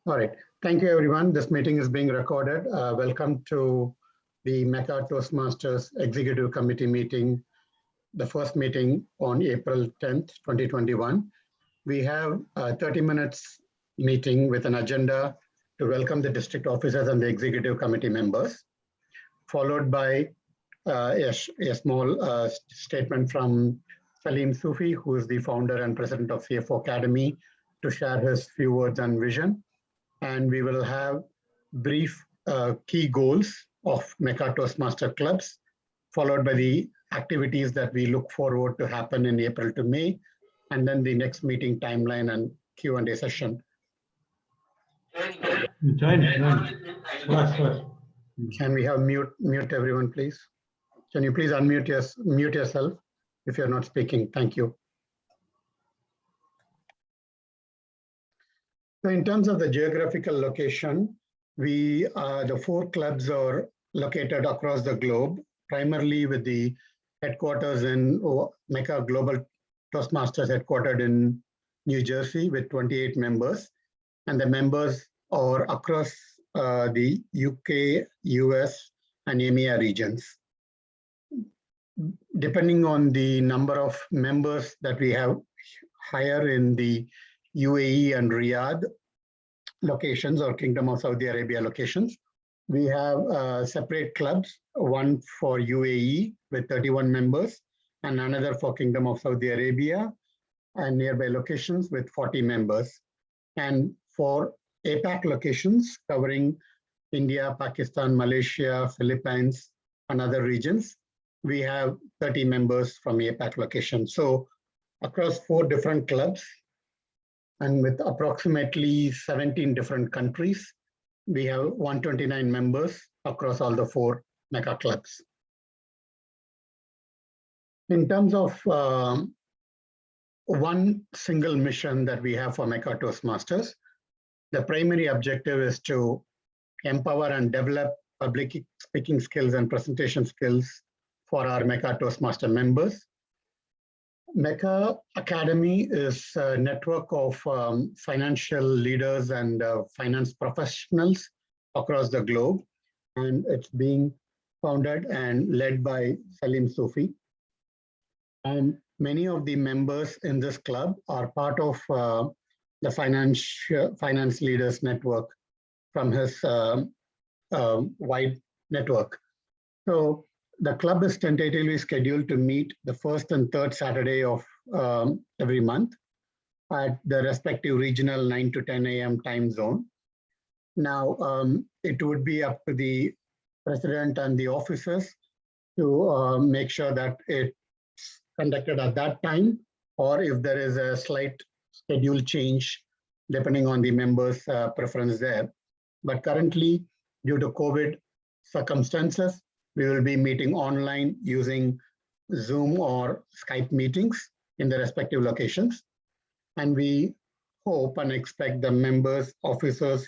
All right. Thank you, everyone. This meeting is being recorded. Welcome to the MECA Toastmasters Executive Committee meeting, the first meeting on April 10th, 2021. We have a 30 minutes meeting with an agenda to welcome the district officers and the executive committee members, followed by a small statement from Salim Sufi, who is the founder and president of CFO Academy, to share his few words and vision. And we will have brief key goals of MECA Toastmaster clubs, followed by the activities that we look forward to happen in April to May, and then the next meeting timeline and Q&A session. Can we have mute everyone, please? Can you please unmute mute yourself if you're not speaking? Thank you. So in terms of the geographical location, the 4 clubs are located across the globe, primarily with the headquarters in MECA Global Toastmasters headquartered in New Jersey with 28 members. And the members are across the UK, US, and EMEA regions. Depending on the number of members that we have higher in the UAE and Riyadh locations or Kingdom of Saudi Arabia locations, we have separate clubs, one for UAE with 31 members and another for Kingdom of Saudi Arabia and nearby locations with 40 members. And for APAC locations covering India, Pakistan, Malaysia, Philippines, and other regions, we have 30 members from APAC location. So across 4 different clubs and with approximately 17 different countries, we have 129 members across all the 4 MECA clubs. In terms of one single mission that we have for MECA Toastmasters, the primary objective is to empower and develop public speaking skills and presentation skills for our MECA Toastmaster members. MECA Academy is a network of financial leaders and finance professionals across the globe, and it's being founded and led by Salim Sufi. And many of the members in this club are part of the finance leaders network from his wide network. So the club is tentatively scheduled to meet the first and third Saturday of every month at the respective regional 9 to 10 a.m. time zone. Now, it would be up to the president and the officers to make sure that it's conducted at that time, or if there is a slight schedule change, depending on the members' preference there. But currently, due to COVID circumstances, we will be meeting online using Zoom or Skype meetings in the respective locations. And we hope and expect the members, officers,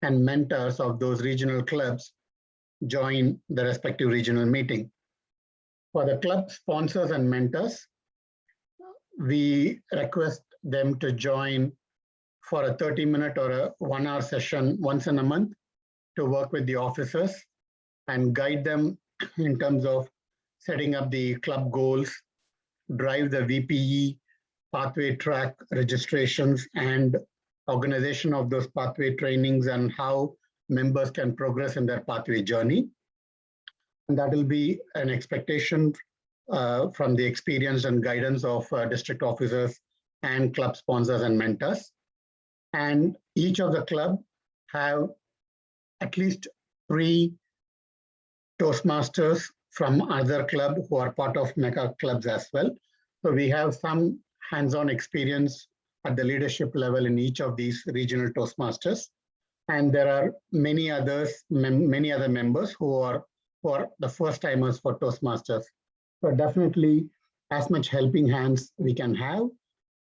and mentors of those regional clubs join the respective regional meeting. For the club sponsors and mentors, we request them to join for a 30-minute or a 1-hour session once in a month to work with the officers and guide them in terms of setting up the club goals, drive the VPE pathway track registrations and organization of those pathway trainings and how members can progress in their pathway journey. And that will be an expectation from the experience and guidance of district officers and club sponsors and mentors. And each of the club have at least 3 Toastmasters from other club who are part of MECA clubs as well. So we have some hands-on experience at the leadership level in each of these regional Toastmasters. And there are many other members who are the first timers for Toastmasters. So definitely as much helping hands we can have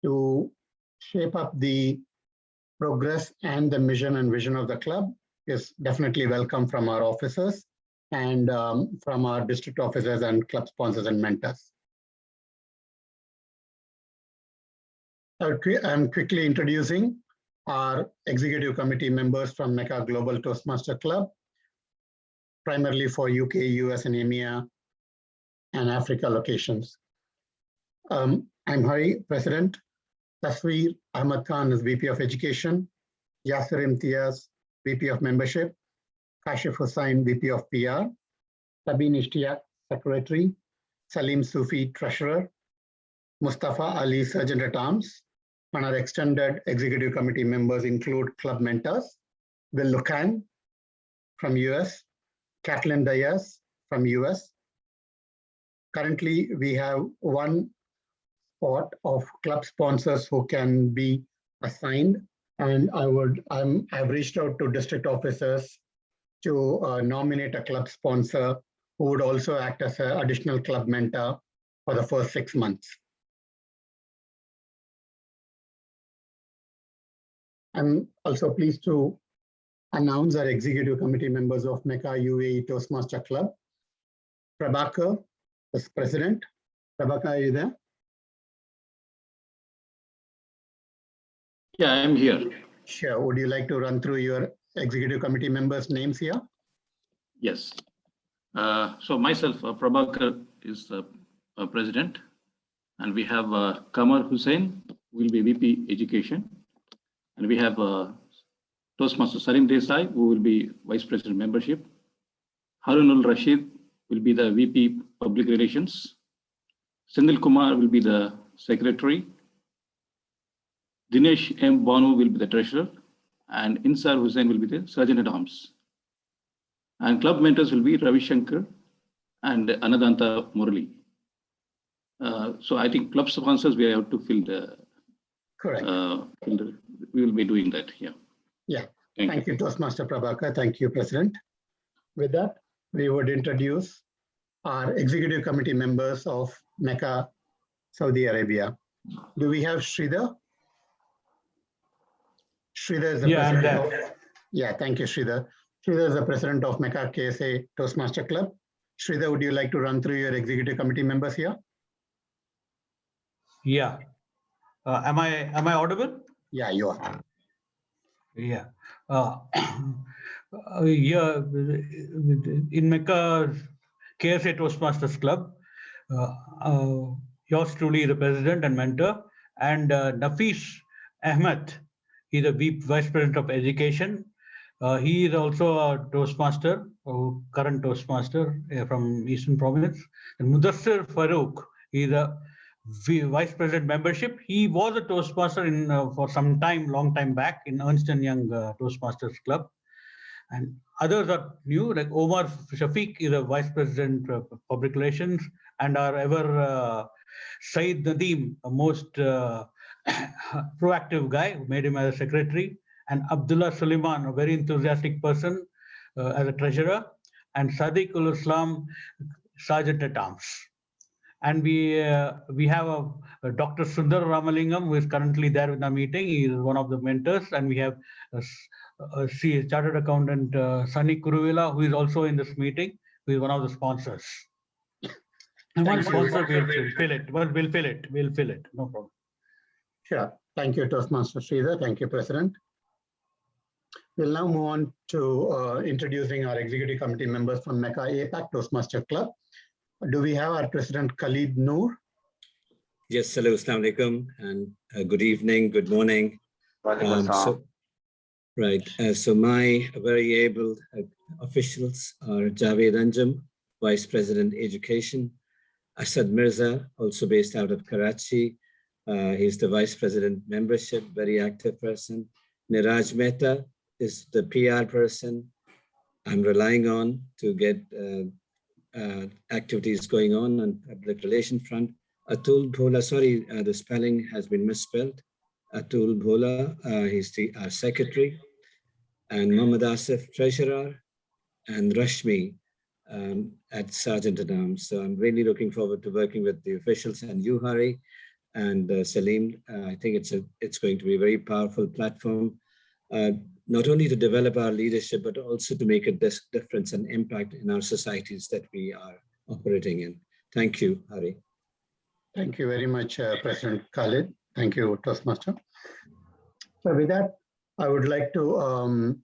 to shape up the progress and the mission and vision of the club is definitely welcome from our officers and from our district officers and club sponsors and mentors. I'm quickly introducing are executive committee members from MECA Global Toastmaster Club, primarily for UK, US, and EMEA and Africa locations. I'm Hari, President. Tasveer Ahmad Khan is VP of Education. Yasser Imtiaz, VP of Membership. Kashif Hussain, VP of PR. Sabine Ishtiaq, Secretary. Salim Sufi, Treasurer. Mustafa Ali, Sergeant at Arms. And our extended executive committee members include club mentors, Will Lucan from US, Kathleen Diaz from US. Currently, we have one spot of club sponsors who can be assigned, and I've reached out to district officers to nominate a club sponsor who would also act as an additional club mentor for the first 6 months. I'm also pleased to announce our executive committee members of MECA UAE Toastmaster Club. Prabhakar is president. Prabhakar, are you there? Yeah, I'm here. Sure. Would you like to run through your executive committee members' names here? Yes. So myself, Prabhakar is president, and we have Kamar Hussain, will be VP Education, and we have Toastmaster Salim Desai, who will be Vice President Membership. Harunul Rashid will be the VP Public Relations. Sendil Kumar will be the Secretary. Dinesh M. Banu will be the Treasurer, and Insar Hussain will be the Sergeant at Arms. And club mentors will be Ravi Shankar and Anadanta Murali. So I think club sponsors, we have to fill the. Correct. We will be doing that. Yeah. Yeah. Thank you, Toastmaster Prabhakar. Thank you, President. With that, we would introduce our executive committee members of MECA, Saudi Arabia. Do we have Sridhar? Sridhar is the president of. Yeah, thank you, Sridhar. Sridhar is the president of MECA KSA Toastmaster Club. Sridhar, would you like to run through your executive committee members here? Yeah. Am I audible? Yeah, you are. Yeah. Yeah. In MECA KSA Toastmasters Club, yours truly, the president and mentor, and Nafis Ahmed, he's the Vice President of Education. He is also a Toastmaster, current Toastmaster from Eastern Province. And Mudassir Farouk, he's a Vice President Membership. He was a Toastmaster for some time, long time back in Ernst & Young Toastmasters Club. And others are new, like Omar Shafiq is a Vice President of Public Relations, and our ever Saeed Nadeem, a most proactive guy, who made him as a secretary, and Abdullah Suleiman, a very enthusiastic person, as a treasurer, and Sadiq ul Islam, Sergeant at Arms. And we have a Dr. Sundar Ramalingam, who is currently there in our meeting. He is one of the mentors, and we have a chartered accountant Sunny Kuruvilla, who is also in this meeting, who is one of the sponsors. And one sponsor will fill it. Well, we'll fill it. We'll fill it. No problem. Sure. Thank you, Toastmaster Sridhar. Thank you, President. We'll now move on to introducing our executive committee members from MECA APAC Toastmaster Club. Do we have our President Khalid Noor? Yes, hello, assalamu alaikum, and good evening, good morning. So my very able officials are Javed Anjum, Vice President Education, Asad Mirza, also based out of Karachi. He's the Vice President Membership, very active person. Niraj Mehta is the PR person I'm relying on to get activities going on public relation front. Atul Bhola, sorry, the spelling has been misspelled. Atul Bhola, he's our secretary, and Mohammad Asif, treasurer, and Rashmi at Sergeant at Arms. So I'm really looking forward to working with the officials and you, Hari, and Salim. I think it's going to be a very powerful platform, not only to develop our leadership, but also to make a difference and impact in our societies that we are operating in. Thank you, Hari. Thank you very much, President Khalid. Thank you, Toastmaster. So with that, I would like to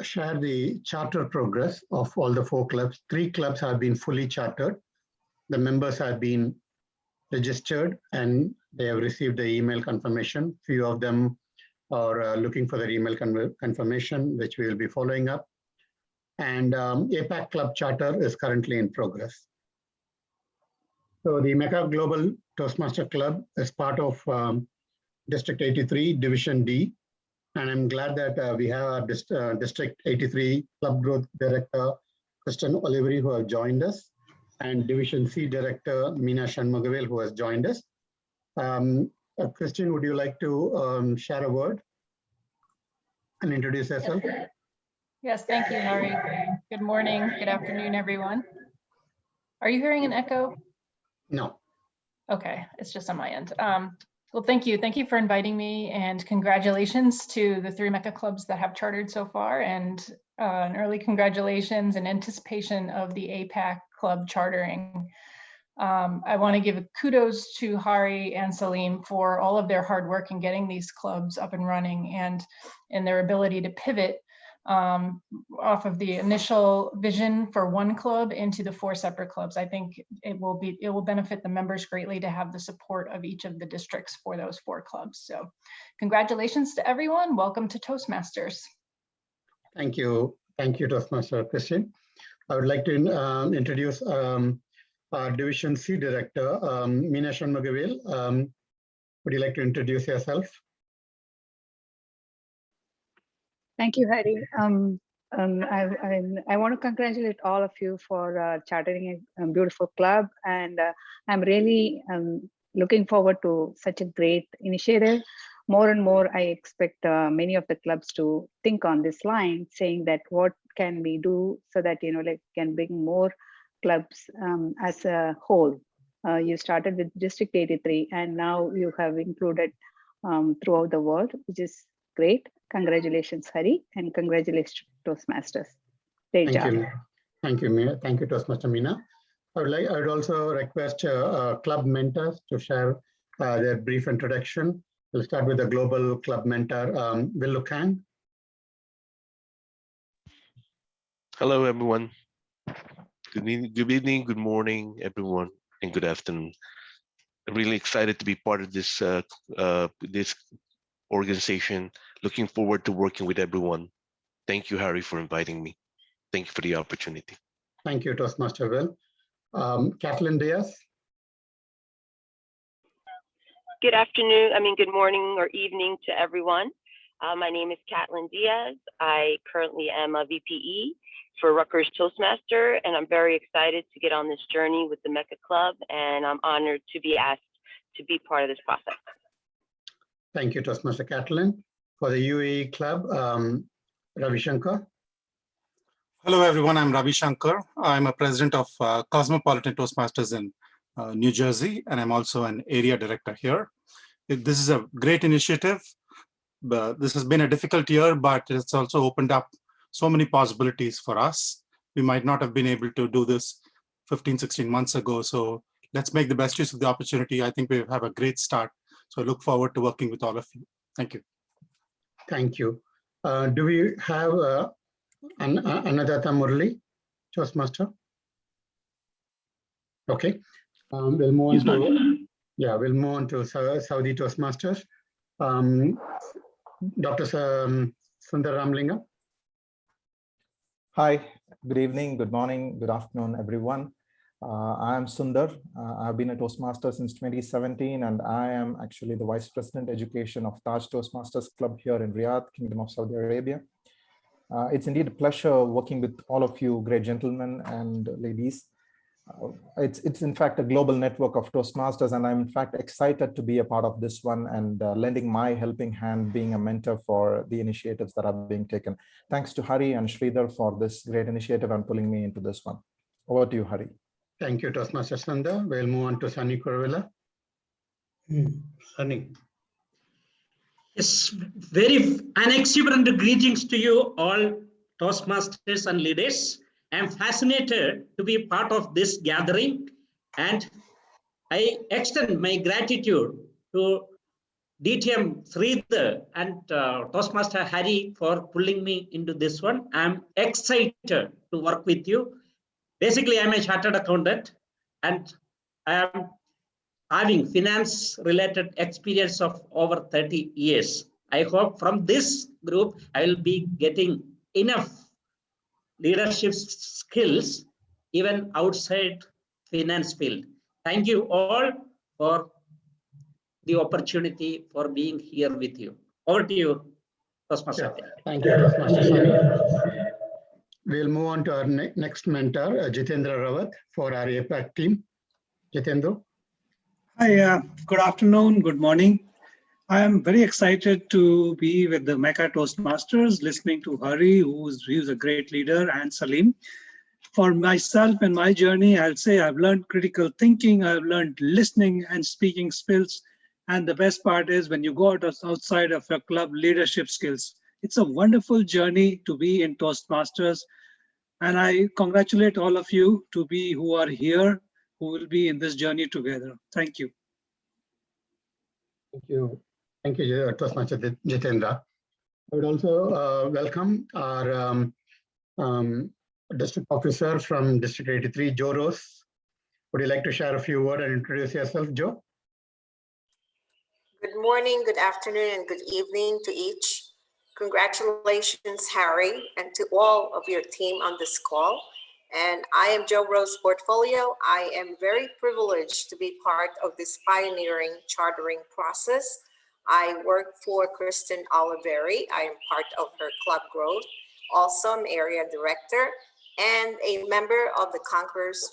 share the charter progress of all the 4 clubs. 3 clubs have been fully chartered. The members have been registered and they have received the email confirmation. Few of them are looking for their email confirmation, which we will be following up. And APAC Club Charter is currently in progress. So the MECA Global Toastmaster Club is part of District 83, Division D. And I'm glad that we have our District 83 Club Growth Director, Kristen Oliveri, who have joined us, and Division C Director, Meena Shanmugavel, who has joined us. Kristen, would you like to share a word and introduce yourself? Yes, thank you, Hari. Good morning, good afternoon, everyone. Are you hearing an echo? No. Okay, it's just on my end. Well, thank you. Thank you for inviting me, and congratulations to the 3 MECA clubs that have chartered so far, and an early congratulations in anticipation of the APAC club chartering. I want to give kudos to Hari and Salim for all of their hard work in getting these clubs up and running, and in their ability to pivot off of the initial vision for 1 club into the 4 separate clubs. I think it will benefit the members greatly to have the support of each of the districts for those 4 clubs. So congratulations to everyone. Welcome to Toastmasters. Thank you. Thank you, Toastmaster Christian. I would like to introduce our Division C Director, Meena Shanmugavel. Would you like to introduce yourself? Thank you, Hari. I want to congratulate all of you for chartering a beautiful club, and I'm really looking forward to such a great initiative. More and more, I expect many of the clubs to think on this line, saying that what can we do so that can bring more clubs as a whole. You started with District 83, and now you have included throughout the world, which is great. Congratulations, Hari, and congratulations, Toastmasters. Great job. Thank you, Meena. Thank you, Toastmaster Meena. I would also request club mentors to share their brief introduction. We'll start with the global club mentor, Will Lucan. Hello, everyone. Good evening, good morning, everyone, and good afternoon. I'm really excited to be part of this this organization. Looking forward to working with everyone. Thank you, Hari, for inviting me. Thank you for the opportunity. Thank you, Toastmaster Will. Kathleen Diaz. Good afternoon, good morning or evening to everyone. My name is Kathleen Diaz. I currently am a VPE for Rutgers Toastmaster, and I'm very excited to get on this journey with the MECA Club, and I'm honored to be asked to be part of this process. Thank you, Toastmaster Kathleen. For the UAE Club, Ravi Shankar. Hello, everyone. I'm Ravi Shankar. I'm a president of Cosmopolitan Toastmasters in New Jersey, and I'm also an area director here. This is a great initiative. This has been a difficult year, but it's also opened up so many possibilities for us. We might not have been able to do this 15, 16 months ago. So let's make the best use of the opportunity. I think we have a great start. So I look forward to working with all of you. Thank you. Thank you. Do we have another Murali, Toastmaster? Okay. We'll move on to we'll move on to Saudi Toastmasters. Dr. Sundar Ramlinga. Hi, good evening, good morning, good afternoon, everyone. I am Sundar. I've been a Toastmaster since 2017, and I am actually the Vice President Education of Taj Toastmasters Club here in Riyadh, Kingdom of Saudi Arabia. It's indeed a pleasure working with all of you great gentlemen and ladies. It's in fact a global network of Toastmasters, and I'm in fact excited to be a part of this one and lending my helping hand, being a mentor for the initiatives that are being taken. Thanks to Hari and Sridhar for this great initiative and pulling me into this one. Over to you, Hari. Thank you, Toastmaster Sundar. We'll move on to Sunny Kurvilla. Sunny. Yes, very unexuberant greetings to you all, Toastmasters and leaders. I am fascinated to be part of this gathering, and I would like to extend my gratitude to Hari and Sridhar for organizing this event. I am very much looking forward to working with all of you. Thank you. DTM Sridhar and Toastmaster Hari for pulling me into this one. I'm excited to work with you. Basically, I'm a chartered accountant and I am having finance related experience of over 30 years. I hope from this group, I will be getting enough leadership skills even outside finance field. Thank you all for the opportunity for being here with you. Over to you, Toastmaster. Yeah, thank you, Toastmaster Sunny. We'll move on to our next mentor, Jitendra Rawat, for our APAC team. Jitendra. Hi, good afternoon, good morning. I am very excited to be with the MECA Toastmasters, listening to Hari, who's a great leader, and Salim. For myself and my journey, I'll say I've learned critical thinking, I've learned listening and speaking skills. And the best part is when you go outside of your club, leadership skills. It's a wonderful journey to be in Toastmasters. And I congratulate all of you to be who are here, who will be in this journey together. Thank you. Thank you. Thank you, Toastmaster Jitendra. I would also welcome our district officer from District 83, Joe Rose. Would you like to share a few words and introduce yourself, Joe? Good morning, good afternoon, and good evening to each. Congratulations, Harry, and to all of your team on this call. And I am Joe Rose Portfolio. I am very privileged to be part of this pioneering chartering process. I work for Kristen Oliveri. I am part of her club growth. Also, I'm area director and a member of the Conquerors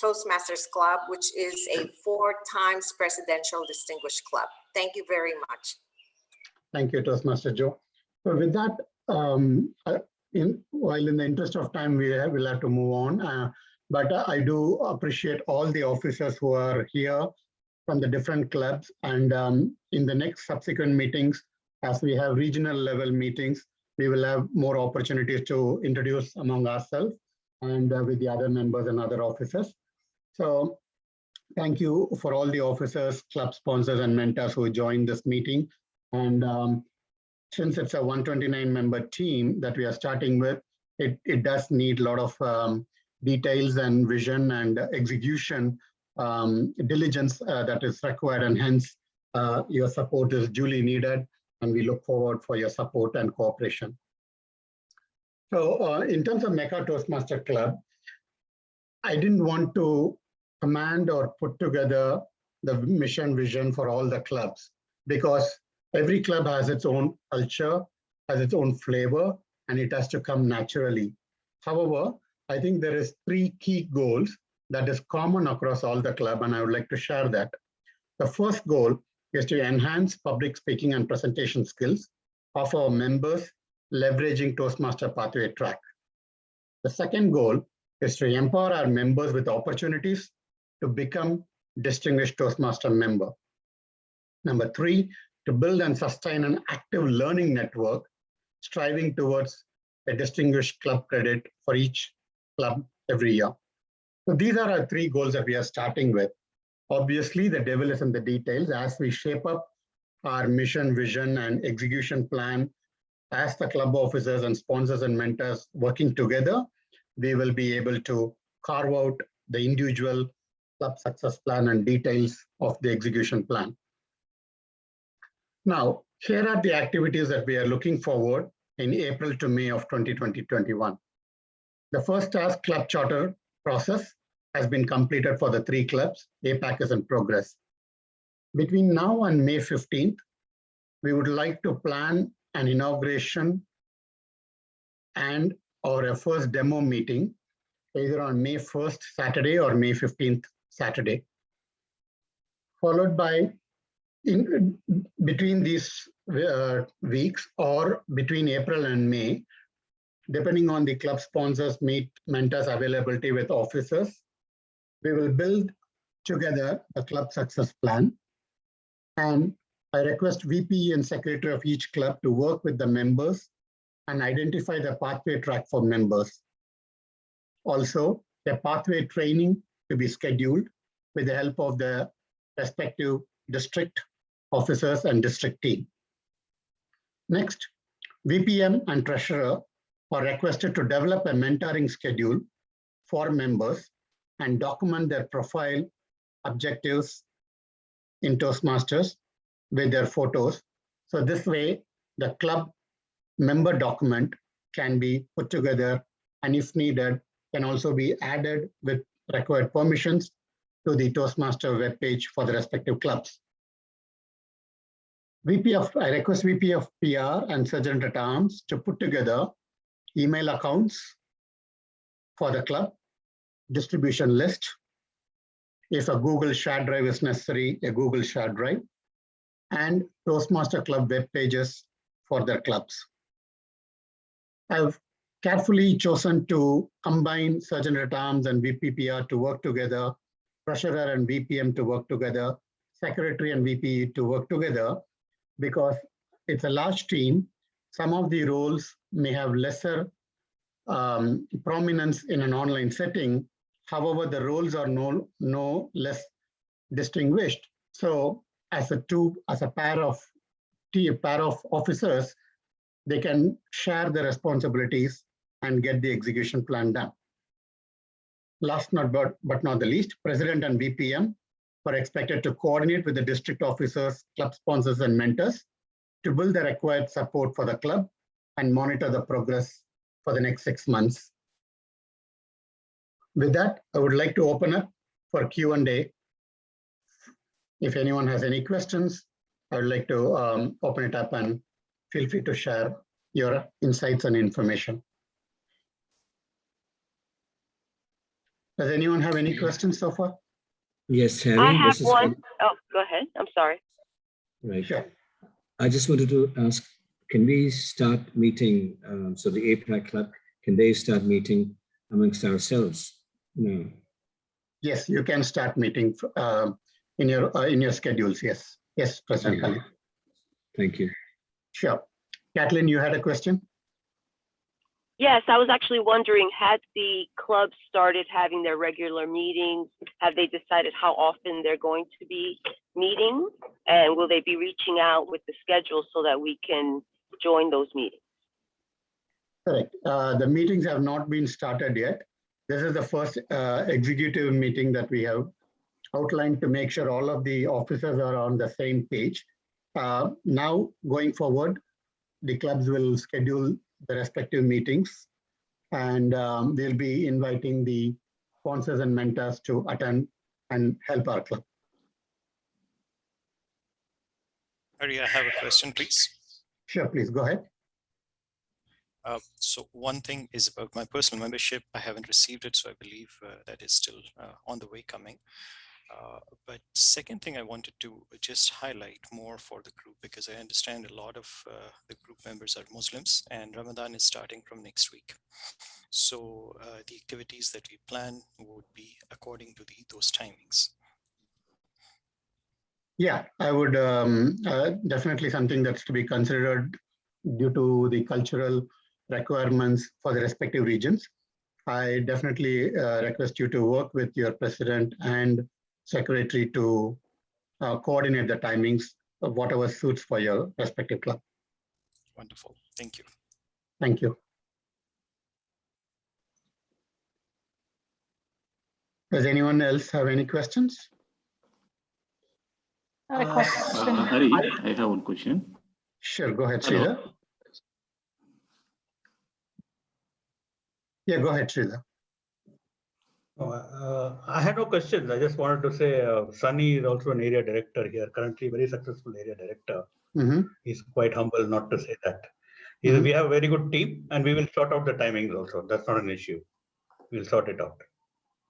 Toastmasters Club, which is a 4 times presidential distinguished club. Thank you very much. Thank you, Toastmaster Joe. So with that, while in the interest of time, we'll have to move on. But I do appreciate all the officers who are here from the different clubs. And in the next subsequent meetings, as we have regional level meetings, we will have more opportunities to introduce among ourselves and with the other members and other officers. So thank you for all the officers, club sponsors, and mentors who joined this meeting. And since it's a 129-member team that we are starting with, it does need a lot of details and vision and execution diligence that is required, and hence your support is duly needed, and we look forward for your support and cooperation. So in terms of MECA Toastmaster Club, I didn't want to command or put together the mission vision for all the clubs, because every club has its own culture, has its own flavor, and it has to come naturally. However, I think there is 3 key goals that is common across all the club, and I would like to share that. The first goal is to enhance public speaking and presentation skills of our members, leveraging Toastmaster Pathway Track. The second goal is to empower our members with opportunities to become distinguished Toastmaster member. Number 3, to build and sustain an active learning network, striving towards a distinguished club credit for each club every year. So these are our 3 goals that we are starting with. Obviously, the devil is in the details. As we shape up our mission, vision, and execution plan, as the club officers and sponsors and mentors working together, we will be able to carve out the individual club success plan and details of the execution plan. Now, here are the activities that we are looking forward in April to May of 2020-21. The first task, club charter process, has been completed for the 3 clubs. APAC is in progress. Between now and May 15th, we would like to plan an inauguration and or a first demo meeting, either on May 1st Saturday or May 15th Saturday, followed by between these weeks or between April and May, depending on the club sponsors, mentors availability with officers, we will build together a club success plan. And I request VP and secretary of each club to work with the members and identify the pathway track for members. Also, a pathway training to be scheduled with the help of the respective district officers and district team. Next, VPM and treasurer are requested to develop a mentoring schedule for members and document their profile objectives in Toastmasters with their photos. So this way, the club member document can be put together, and if needed, can also be added with required permissions to the Toastmaster webpage for the respective clubs. I request VP of PR and Sergeant at Arms to put together email accounts for the club, distribution list. If a Google shared drive is necessary, a Google shared drive, and Toastmaster Club web pages for their clubs. I've carefully chosen to combine Sergeant at Arms and VPPR to work together, Treasurer and VPM to work together, Secretary and VP to work together, because it's a large team. Some of the roles may have lesser prominence in an online setting. However, the roles are no less distinguished. So as a pair of officers, they can share the responsibilities and get the execution plan done. Last but not the least, President and VPM are expected to coordinate with the district officers, club sponsors, and mentors to build the required support for the club and monitor the progress for the next 6 months. With that, I would like to open up for Q&A. If anyone has any questions, I would like to open it up, and feel free to share your insights and information. Does anyone have any questions so far? Yes, Harry. I have one. Oh, go ahead. I'm sorry. Right. Sure. I just wanted to ask, can we start meeting, so the APAC club, can they start meeting amongst ourselves? No. Yes, you can start meeting in your schedules. Yes, yes, President Khalid. Thank you. Sure. Kathleen, you had a question? Yes, I was actually wondering, had the club started having their regular meetings? Have they decided how often they're going to be meeting? And will they be reaching out with the schedule so that we can join those meetings? Correct. The meetings have not been started yet. This is the first executive meeting that we have outlined to make sure all of the officers are on the same page. Now, going forward, the clubs will schedule the respective meetings, and they'll be inviting the sponsors and mentors to attend and help our club. Harry, I have a question, please. Sure, please go ahead. So one thing is about my personal membership. I haven't received it, so I believe that is still on the way coming. But second thing I wanted to just highlight more for the group, because I understand a lot of the group members are Muslims and Ramadan is starting from next week. So the activities that we plan would be according to those timings. Yeah, I would definitely something that's to be considered due to the cultural requirements for the respective regions. I definitely request you to work with your president and secretary to coordinate the timings of whatever suits for your respective club. Wonderful. Thank you. Thank you. Does anyone else have any questions? A question. Hari, I have one question. Sure, go ahead, Sridhar. Yeah, go ahead, Sridhar. I had no questions. I just wanted to say Sunny is also an area director here, currently very successful area director. He's quite humble not to say that. We have a very good team, and we will sort out the timings also. That's not an issue. We'll sort it out.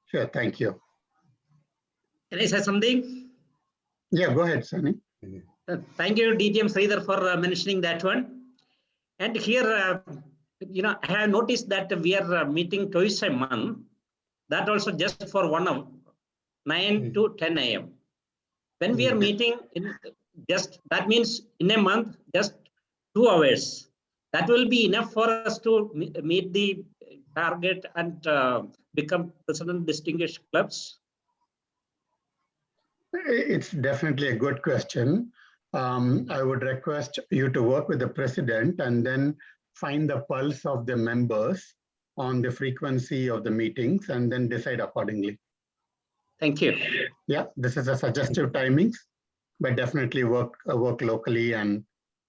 Sure, thank you. Can I say something? Yeah, go ahead, Sunny. Thank you, DGM Sridhar, for mentioning that one. And here, I have noticed that we are meeting twice a month. That also just for 1 hour, 9 to 10 a.m. When we are meeting, that means in a month, just 2 hours. That will be enough for us to meet the target and become president distinguished clubs. It's definitely a good question. I would request you to work with the president and then find the pulse of the members on the frequency of the meetings and then decide accordingly. Thank you. Yeah, this is a suggestive timings, but definitely work locally and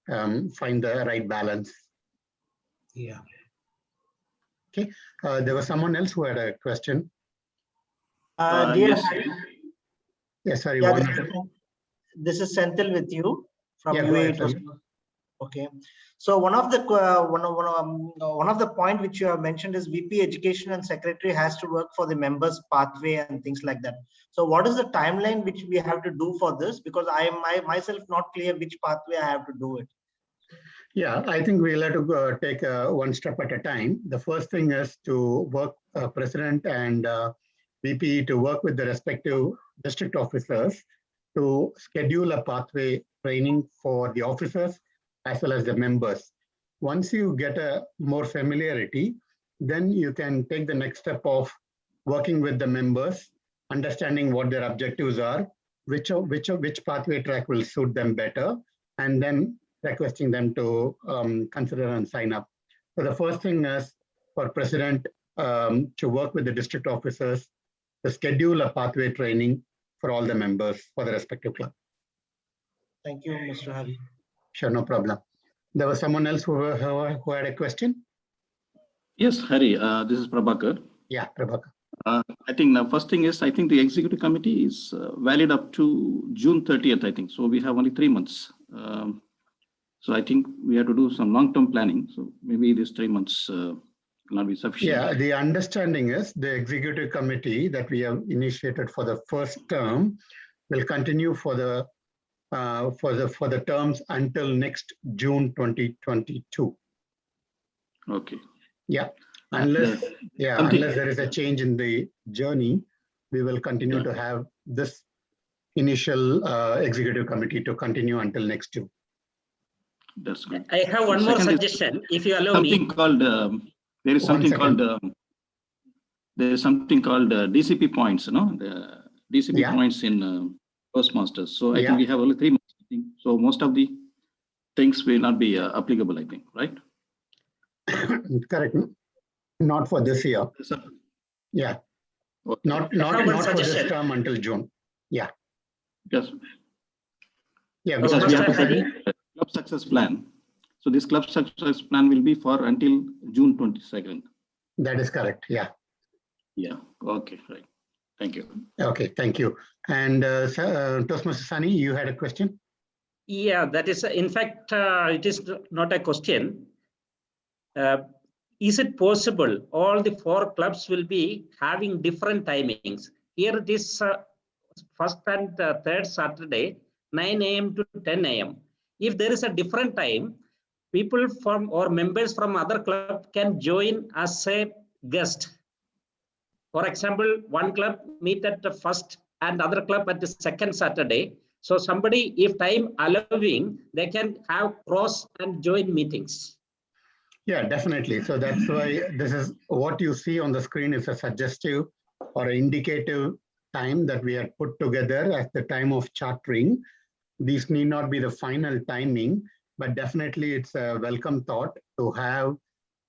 find the right balance. Yeah. Okay, there was someone else who had a question. Dear Yes. Harry, Yes, sorry, yeah, one. this is Senthil with you from Yeah, go ahead, UAE. Sanil. Okay, so one of the point which you have mentioned is VP Education and Secretary has to work for the members' pathway and things like that. So what is the timeline which we have to do for this? Because I am myself not clear which pathway I have to do it. Yeah, I think we'll have to take one step at a time. The first thing is to work president and VP to work with the respective district officers to schedule a pathway training for the officers as well as the members. Once you get a more familiarity, then you can take the next step of working with the members, understanding what their objectives are, which pathway track will suit them better, and then requesting them to consider and sign up. So the first thing is for president to work with the district officers to schedule a pathway training for all the members for the respective club. Thank you, Mr. Hari. Sure, no problem. There was someone else who had a question. Yes, Hari, this is Prabhakar. Yeah, Prabhakar. I think the first thing is, I think the executive committee is valid up to June 30th, I think. So we have only 3 months. So I think we have to do some long-term planning. So maybe these 3 months will not be sufficient. Yeah, the understanding is the executive committee that we have initiated for the first term will continue for the terms until next June 2022. Okay. Yeah, unless there is a change in the journey, we will continue to have this initial executive committee to continue until next June. That's good. I have one more suggestion, if you allow something me. Called there is something called DCP points, the DCP points in Toastmasters. So I think we have only 3 months. I think. So most of the things will not be applicable, I think, right? Correct. Not for this year. Yeah. Okay. Not for this term until June. Yeah. Yes. Yeah. Because we have to study club success plan. So this club success plan will be for until June 22nd. That is correct. Yeah. Yeah. Okay. Right. Thank you. Okay. Thank you. And Toastmaster Sunny, you had a question? Yeah, that is, in fact, it is not a question. Is it possible all the 4 clubs will be having different timings? Here it is first and third Saturday, 9 a.m. to 10 a.m. If there is a different time, people from or members from other club can join as a guest. For example, one club meet at the first and other club at the second Saturday. So somebody, if time allowing, they can have cross and join meetings. Yeah, definitely. So that's why this is what you see on the screen is a suggestive or indicative time that we have put together at the time of chartering. These need not be the final timing, but definitely it's a welcome thought to have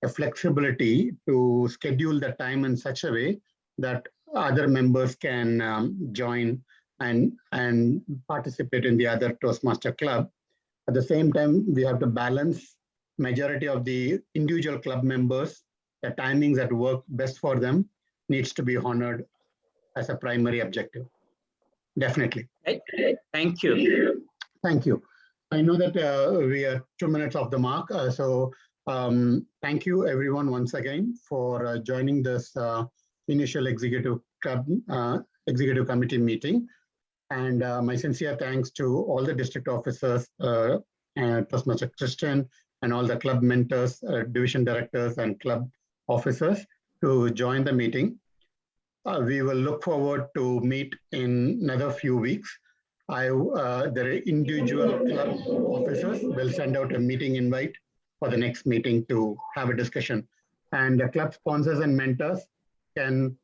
a flexibility to schedule the time in such a way that other members can join and participate in the other Toastmaster club. At the same time, we have to balance majority of the individual club members, the timings that work best for them needs to be honored as a primary objective. Definitely. Thank you. Thank you. I know that we are 2 minutes off the mark. So thank you everyone once again for joining this initial executive committee meeting. And my sincere thanks to all the district officers, Toastmaster Christian, and all the club mentors, division directors, and club officers to join the meeting. We will look forward to meet in another few weeks. The individual club officers will send out a meeting invite for the next meeting to have a discussion. And the club sponsors and mentors can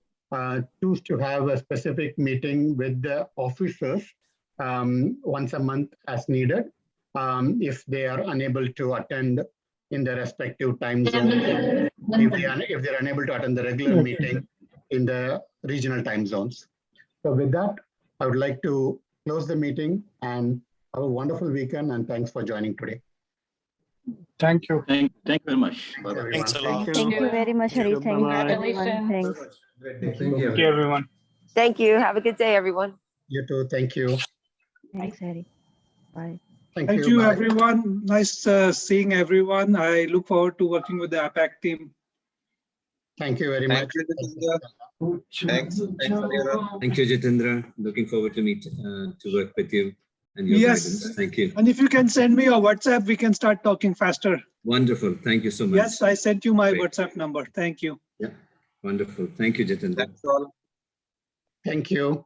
choose to have a specific meeting with the officers once a month as needed. if they are unable to attend in their respective time zone, if they're unable to attend the regular meeting in the regional time zones. So with that, I would like to close the meeting and have a wonderful weekend, and thanks for joining today. Thank you. Thank you very much. Bye-bye. Thanks a lot. Thank you very much, Hari. Thank you, everyone. Congratulations. Thanks. Thank you, everyone. Thank you. Have a good day, everyone. You too. Thank you. Thanks, Hari. Bye. Thank you, Bye. everyone. Nice seeing everyone. I look forward to working with the APAC team. Thank you very much. Thanks. Thank you, Jitendra. Looking forward to work with you and your guidance. Thank you. And if you can send me your WhatsApp, we can start talking faster. Wonderful. Thank you so much. Yes, I sent you my Great. WhatsApp number. Thank you. Yeah. Wonderful. Thank you, Jitendra. Thank you.